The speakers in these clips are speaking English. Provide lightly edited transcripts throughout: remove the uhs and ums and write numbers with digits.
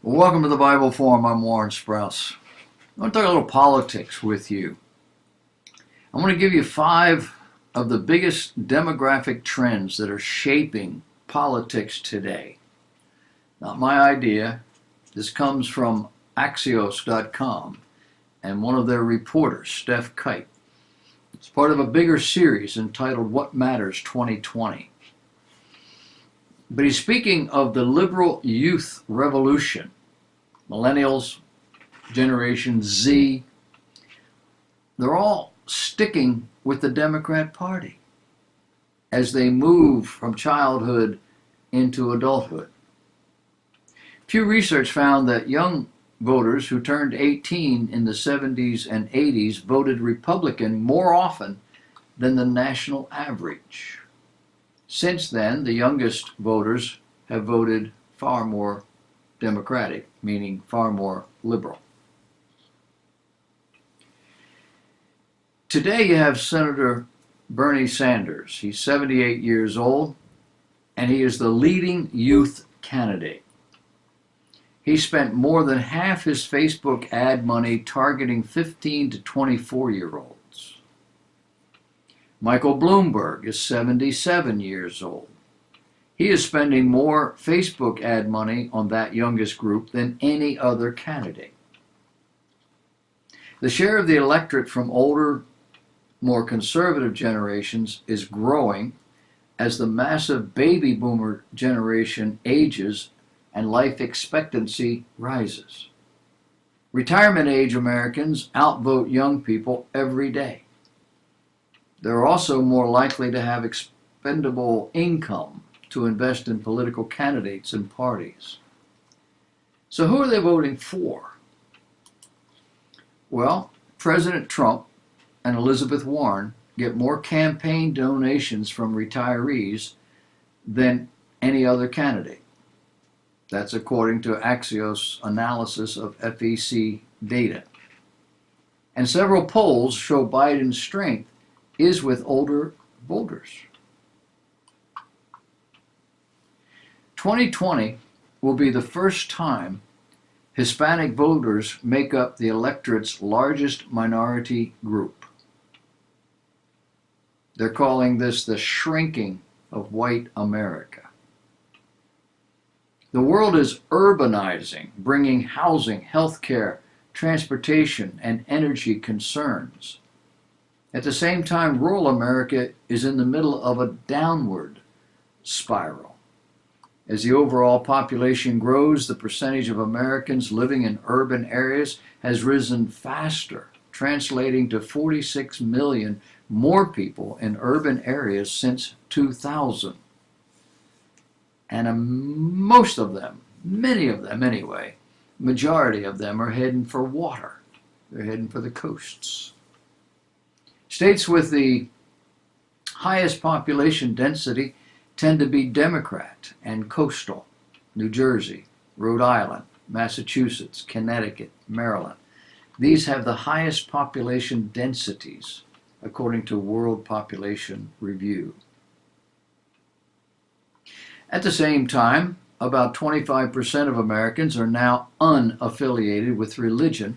Welcome to the Bible Forum. I'm Warren Sprouse. I want to talk a little politics with you. I want to give you 5 of the biggest demographic trends that are shaping politics today. Not my idea. This comes from Axios.com and one of their reporters, Steph Kite. It's part of a bigger series entitled What Matters 2020. But he's speaking of the liberal youth revolution. Millennials, Generation Z, they're all sticking with the Democrat Party as they move from childhood into adulthood. Pew Research found that young voters who turned 18 in the 70s and 80s voted Republican more often than the national average. Since then, the youngest voters have voted far more Democratic, meaning far more liberal. Today you have Senator Bernie Sanders. He's 78 years old, and he is the leading youth candidate. He spent more than half his Facebook ad money targeting 15 to 24-year-olds. Michael Bloomberg is 77 years old. He is spending more Facebook ad money on that youngest group than any other candidate. The share of the electorate from older, more conservative generations is growing as the massive baby boomer generation ages and life expectancy rises. Retirement age Americans outvote young people every day. They're also more likely to have expendable income to invest in political candidates and parties. So who are they voting for? Well, President Trump and Elizabeth Warren get more campaign donations from retirees than any other candidate. That's according to Axios analysis of FEC data. And several polls show Biden's strength is with older voters. 2020 will be the first time Hispanic voters make up the electorate's largest minority group. They're calling this the shrinking of white America. The world is urbanizing, bringing housing, healthcare, transportation, and energy concerns. At the same time, rural America is in the middle of a downward spiral. As the overall population grows, the percentage of Americans living in urban areas has risen faster, translating to 46 million more people in urban areas since 2000. And most of them, many of them anyway, majority of them are heading for water. They're heading for the coasts. States with the highest population density tend to be Democrat and coastal. New Jersey, Rhode Island, Massachusetts, Connecticut, Maryland. These have the highest population densities, according to World Population Review. At the same time, about 25% of Americans are now unaffiliated with religion,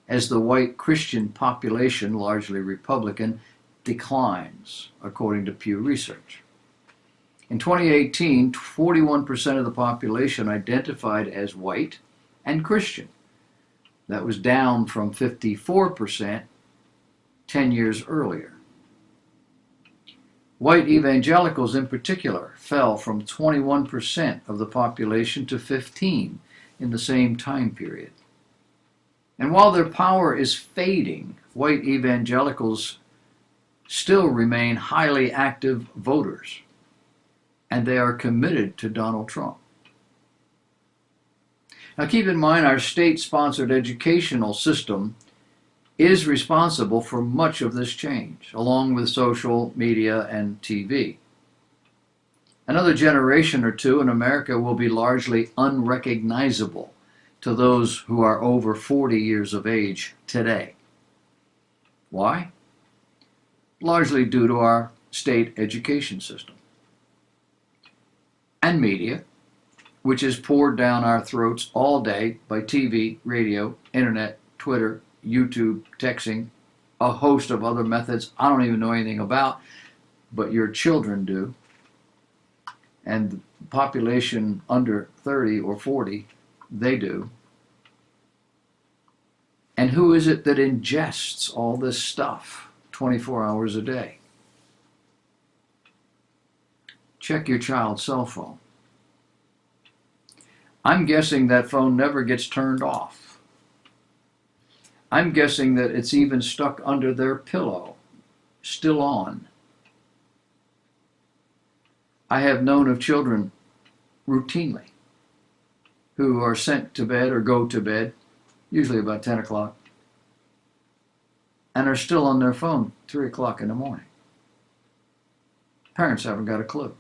as the white Christian population, largely Republican, declines, according to Pew Research. In 2018, 41% of the population identified as white and Christian. That was down from 54% 10 years earlier. White evangelicals in particular fell from 21% of the population to 15% in the same time period. And while their power is fading, white evangelicals still remain highly active voters, and they are committed to Donald Trump. Now keep in mind, our state-sponsored educational system is responsible for much of this change, along with social media and TV. Another generation or two in America will be largely unrecognizable to those who are over 40 years of age today. Why? Largely due to our state education system and media, which is poured down our throats all day by TV, radio, internet, Twitter, YouTube, texting, a host of other methods I don't even know anything about, but your children do. And the population under 30 or 40, they do. And who is it that ingests all this stuff 24 hours a day? Check your child's cell phone. I'm guessing that phone never gets turned off. I'm guessing that it's even stuck under their pillow, still on. I have known of children routinely who are sent to bed or go to bed, usually about 10 o'clock, and are still on their phone 3 o'clock in the morning. Parents haven't got a clue.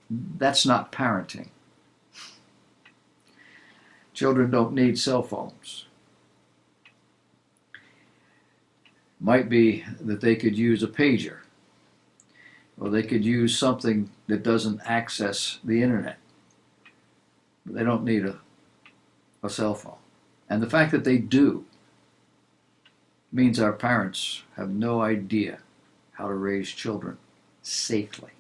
That's not parenting. Children don't need cell phones. Might be that they could use a pager, or they could use something that doesn't access the internet. But they don't need a cell phone. And the fact that they do means our parents have no idea how to raise children safely.